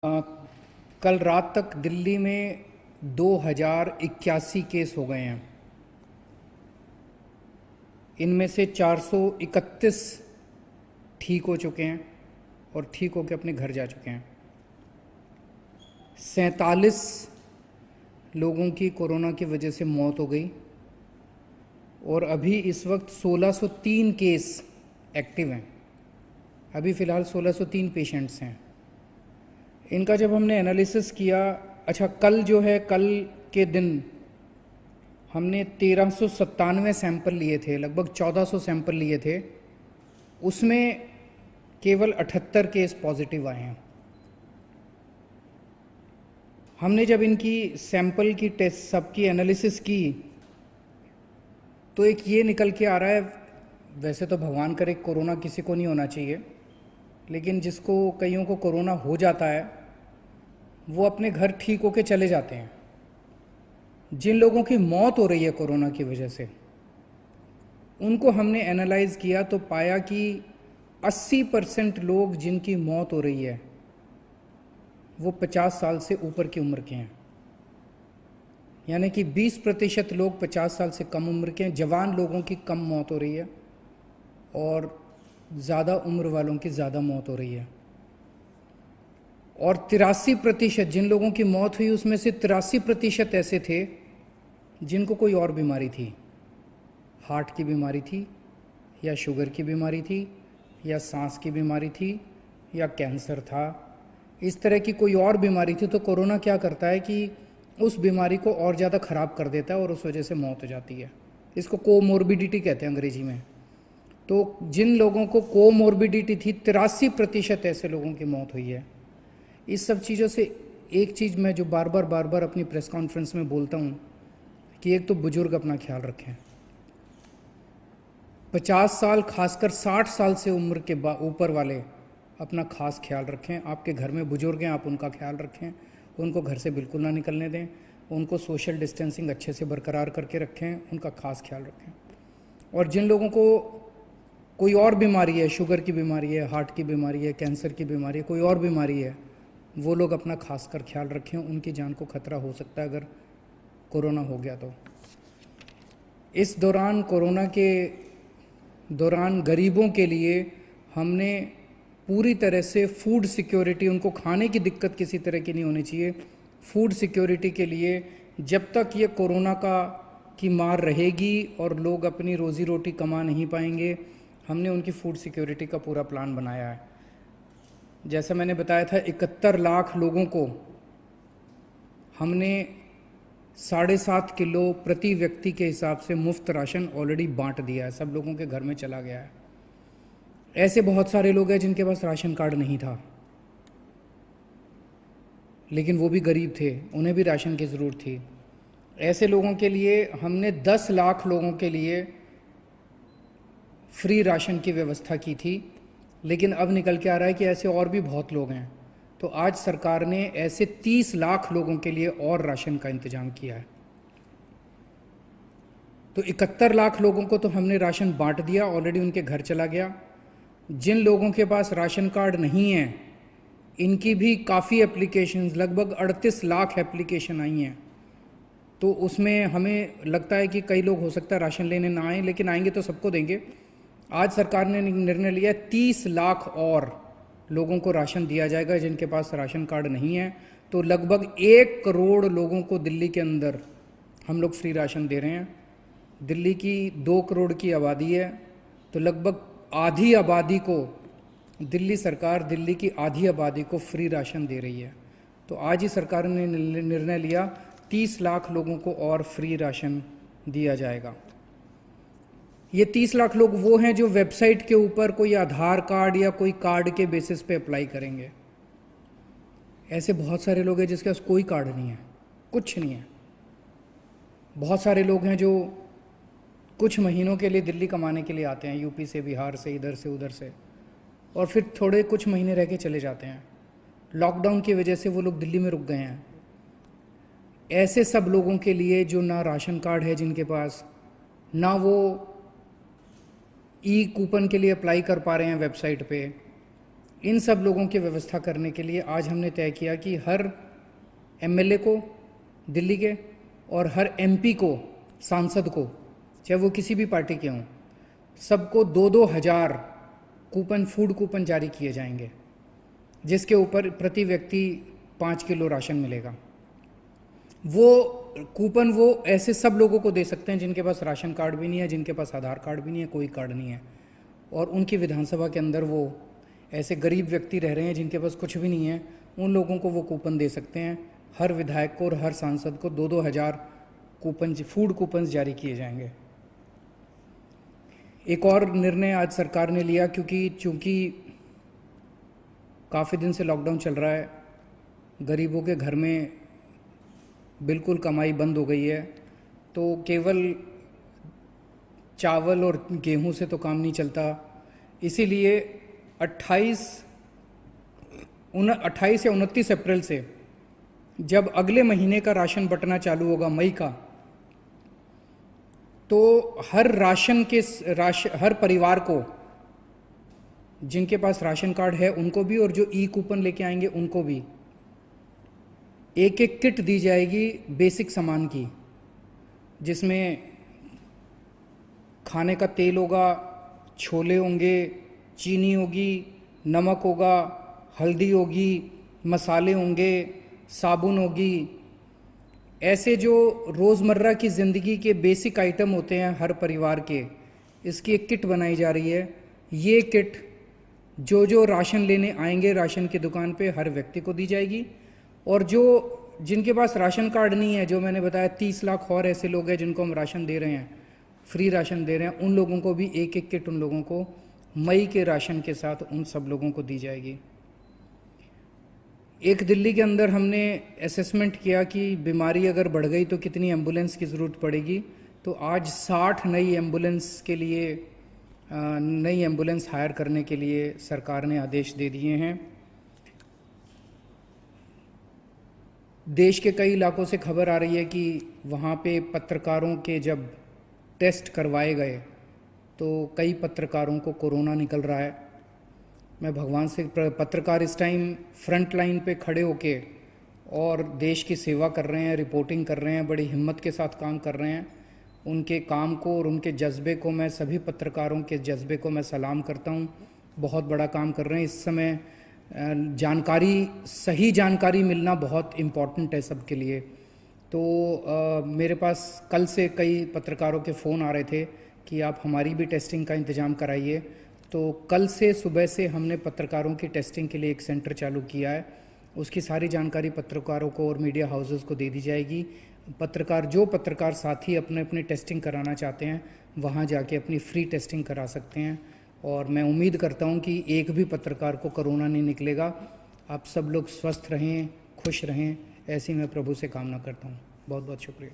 अ, कल रात तक दिल्ली में 2081 केस हो गए हैं। इनमें से 431 ठीक हो चुके हैं और ठीक होकर अपने घर जा चुके हैं। 47 लोगों की कोरोना की वजह से मौत हो गई और अभी इस वक्त 1603 केस एक्टिव हैं। अभी फ़िलहाल 1603 पेशेंट्स हैं। इनका जब हमने एनालिसिस किया, अच्छा कल जो है, कल के दिन हमने 1397 सैंपल लिए थे, लगभग 1400 सैंपल लिए थे। उसमें केवल 78 केस पॉजिटिव आए हैं। हमने जब इनकी सैंपल की टेस्ट सबकी एनालिसिस की तो एक ये निकल के आ रहा है, वैसे तो भगवान करे कोरोना किसी को नहीं होना चाहिए, लेकिन जिसको कईयों को कोरोना हो जाता है वो अपने घर ठीक होके चले जाते हैं। जिन लोगों की मौत हो रही है कोरोना की वजह से, उनको हमने एनालाइज किया तो पाया कि 80% लोग जिनकी मौत हो रही है वो 50 साल से ऊपर की उम्र के हैं। यानी कि 20% लोग 50 साल से कम उम्र के हैं। जवान लोगों की कम मौत हो रही है और ज़्यादा उम्र वालों की ज़्यादा मौत हो रही है। और 83% जिन लोगों की मौत हुई उसमें से 83% ऐसे थे जिनको कोई और बीमारी थी, हार्ट की बीमारी थी या शुगर की बीमारी थी या सांस की बीमारी थी या कैंसर था, इस तरह की कोई और बीमारी थी। तो कोरोना क्या करता है कि उस बीमारी को और ज़्यादा ख़राब कर देता है और उस वजह से मौत हो जाती है। इसको कोमोर्बिडिटी कहते हैं अंग्रेजी में। तो जिन लोगों को कोमोर्बिडिटी थी, 83% ऐसे लोगों की मौत हुई है। इस सब चीज़ों से एक चीज़ मैं जो बार बार अपनी प्रेस कॉन्फ्रेंस में बोलता हूँ कि एक तो बुजुर्ग अपना ख्याल रखें। 50 साल, खासकर 60 साल से उम्र के ऊपर वाले अपना खास ख्याल रखें। आपके घर में बुजुर्ग हैं, आप उनका ख्याल रखें, उनको घर से बिल्कुल ना निकलने दें, उनको सोशल डिस्टेंसिंग अच्छे से बरकरार करके रखें, उनका खास ख्याल रखें। और जिन लोगों को कोई और बीमारी है, शुगर की बीमारी है, हार्ट की बीमारी है, कैंसर की बीमारी है, कोई और बीमारी है, वो लोग अपना खासकर ख्याल रखें। उनकी जान को खतरा हो सकता है अगर कोरोना हो गया तो। इस दौरान, कोरोना के दौरान गरीबों के लिए हमने पूरी तरह से फूड सिक्योरिटी, उनको खाने की दिक्कत किसी तरह की नहीं होनी चाहिए, फूड सिक्योरिटी के लिए जब तक ये कोरोना की मार रहेगी और लोग अपनी रोज़ी रोटी कमा नहीं पाएंगे, हमने उनकी फूड सिक्योरिटी का पूरा प्लान बनाया है। जैसा मैंने बताया था, 71 लाख लोगों को हमने 7.5 किलो प्रति व्यक्ति के हिसाब से मुफ्त राशन ऑलरेडी बांट दिया है, सब लोगों के घर में चला गया है। ऐसे बहुत सारे लोग हैं जिनके पास राशन कार्ड नहीं था, लेकिन वो भी गरीब थे, उन्हें भी राशन की ज़रूरत थी। ऐसे लोगों के लिए हमने 10 लाख लोगों के लिए फ्री राशन की व्यवस्था की थी, लेकिन अब निकल के आ रहा है कि ऐसे और भी बहुत लोग हैं। तो आज सरकार ने ऐसे 30 लाख लोगों के लिए और राशन का इंतजाम किया है। तो 71 लाख लोगों को तो हमने राशन बांट दिया, ऑलरेडी उनके घर चला गया। जिन लोगों के पास राशन कार्ड नहीं है, इनकी भी काफ़ी एप्लीकेशंस, लगभग 38 लाख एप्लीकेशन आई हैं। तो उसमें हमें लगता है कि कई लोग हो सकता है राशन लेने ना आए, लेकिन आएंगे तो सबको देंगे। आज सरकार ने निर्णय लिया 30 लाख और लोगों को राशन दिया जाएगा जिनके पास राशन कार्ड नहीं है। तो लगभग 1 करोड़ लोगों को दिल्ली के अंदर हम लोग फ्री राशन दे रहे हैं। दिल्ली की 2 करोड़ की आबादी है, तो लगभग आधी आबादी को दिल्ली सरकार, दिल्ली की आधी आबादी को फ्री राशन दे रही है। तो आज ही सरकार ने निर्णय लिया 30 लाख लोगों को और फ्री राशन दिया जाएगा। ये 30 लाख लोग वो हैं जो वेबसाइट के ऊपर कोई आधार कार्ड या कोई कार्ड के बेसिस पे अप्लाई करेंगे। ऐसे बहुत सारे लोग हैं जिसके पास कोई कार्ड नहीं है, कुछ नहीं है। बहुत सारे लोग हैं जो कुछ महीनों के लिए दिल्ली कमाने के लिए आते हैं, यूपी से, बिहार से, इधर से उधर से, और फिर थोड़े कुछ महीने रह के चले जाते हैं। लॉकडाउन की वजह से वो लोग दिल्ली में रुक गए हैं। ऐसे सब लोगों के लिए जो ना राशन कार्ड है जिनके पास, ना वो ई कूपन के लिए अप्लाई कर पा रहे हैं वेबसाइट पे, इन सब लोगों की व्यवस्था करने के लिए आज हमने तय किया कि हर एमएलए को दिल्ली के और हर एमपी को, सांसद को, चाहे वो किसी भी पार्टी के हों, सबको 2-2 हज़ार कूपन, फूड कूपन जारी किए जाएंगे, जिसके ऊपर प्रति व्यक्ति 5 किलो राशन मिलेगा। वो कूपन वो ऐसे सब लोगों को दे सकते हैं जिनके पास राशन कार्ड भी नहीं है, जिनके पास आधार कार्ड भी नहीं है, कोई कार्ड नहीं है, और उनकी विधानसभा के अंदर वो ऐसे गरीब व्यक्ति रह रहे हैं जिनके पास कुछ भी नहीं है, उन लोगों को वो कूपन दे सकते हैं। हर विधायक को और हर सांसद को 2-2 हज़ार कूपन, फूड कूपन्स जारी किए जाएंगे। एक और निर्णय आज सरकार ने लिया, चूँकि काफ़ी दिन से लॉकडाउन चल रहा है, गरीबों के घर में बिल्कुल कमाई बंद हो गई है, तो केवल चावल और गेहूं से तो काम नहीं चलता। इसीलिए 28 या 29 अप्रैल से जब अगले महीने का राशन बंटना चालू होगा, मई का, तो हर परिवार को, जिनके पास राशन कार्ड है उनको भी और जो ई कूपन लेके आएंगे उनको भी एक एक किट दी जाएगी बेसिक सामान की, जिसमें खाने का तेल होगा, छोले होंगे, चीनी होगी, नमक होगा, हल्दी होगी, मसाले होंगे, साबुन होगी। ऐसे जो रोज़मर्रा की ज़िंदगी के बेसिक आइटम होते हैं हर परिवार के, इसकी एक किट बनाई जा रही है। ये किट जो राशन लेने आएंगे राशन की दुकान पे हर व्यक्ति को दी जाएगी, और जिनके पास राशन कार्ड नहीं है, जो मैंने बताया 30 लाख और ऐसे लोग हैं जिनको हम राशन दे रहे हैं, फ्री राशन दे रहे हैं, उन लोगों को भी एक एक किट उन लोगों को मई के राशन के साथ उन सब लोगों को दी जाएगी। एक दिल्ली के अंदर हमने असेसमेंट किया कि बीमारी अगर बढ़ गई तो कितनी एम्बुलेंस की ज़रूरत पड़ेगी, तो आज 60 नई एम्बुलेंस हायर करने के लिए सरकार ने आदेश दे दिए हैं। देश के कई इलाकों से खबर आ रही है कि वहाँ पे पत्रकारों के जब टेस्ट करवाए गए तो कई पत्रकारों को कोरोना निकल रहा है। मैं भगवान से, पत्रकार इस टाइम फ्रंट लाइन पे खड़े होके और देश की सेवा कर रहे हैं, रिपोर्टिंग कर रहे हैं, बड़ी हिम्मत के साथ काम कर रहे हैं। उनके काम को और उनके जज्बे को, मैं सभी पत्रकारों के जज्बे को मैं सलाम करता हूँ। बहुत बड़ा काम कर रहे हैं। इस समय सही जानकारी मिलना बहुत इम्पॉर्टेंट है सबके लिए। तो मेरे पास कल से कई पत्रकारों के फ़ोन आ रहे थे कि आप हमारी भी टेस्टिंग का इंतज़ाम कराइए। तो कल से सुबह से हमने पत्रकारों की टेस्टिंग के लिए एक सेंटर चालू किया है। उसकी सारी जानकारी पत्रकारों को और मीडिया हाउसेस को दे दी जाएगी। पत्रकार साथी अपने अपने टेस्टिंग कराना चाहते हैं, वहाँ जाके अपनी फ्री टेस्टिंग करा सकते हैं। और मैं उम्मीद करता हूँ कि एक भी पत्रकार को कोरोना नहीं निकलेगा। आप सब लोग स्वस्थ रहें, खुश रहें, ऐसी मैं प्रभु से कामना करता हूँ। बहुत बहुत शुक्रिया।